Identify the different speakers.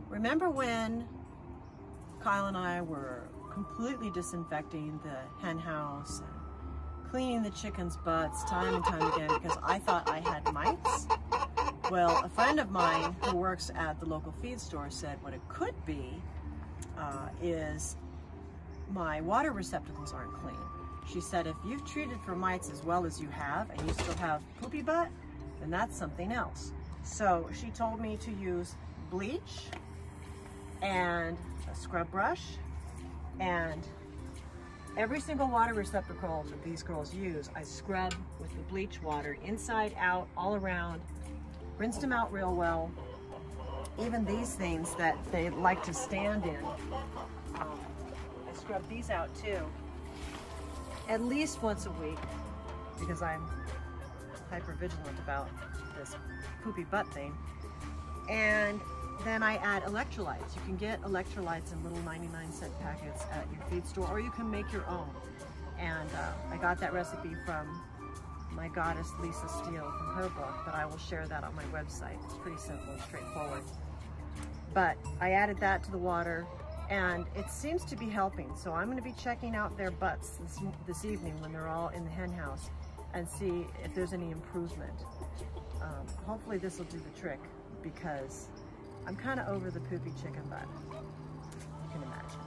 Speaker 1: Remember when Kyle and I were completely disinfecting the hen house and cleaning the chickens' butts time and time again because I thought I had mites? Well, a friend of mine who works at the local feed store said what it could be is my water receptacles aren't clean. She said if you've treated for mites as well as you have and you still have poopy butt, then that's something else. So she told me to use bleach and a scrub brush, and every single water receptacle that these girls use, I scrub with the bleach water inside out, all around, rinsed them out real well. Even these things that they like to stand in, I scrub these out too, at least once a week, because I'm hyper vigilant about this poopy butt thing. And then I add electrolytes. You can get electrolytes in little 99-cent packets at your feed store, or you can make your own. And I got that recipe from my goddess Lisa Steele from her book, but I will share that on my website. It's pretty simple and straightforward. But I added that to the water, and it seems to be helping. So I'm going to be checking out their butts this evening when they're all in the hen house and see if there's any improvement. Hopefully this will do the trick, because I'm kind of over the poopy chicken butt, you can imagine.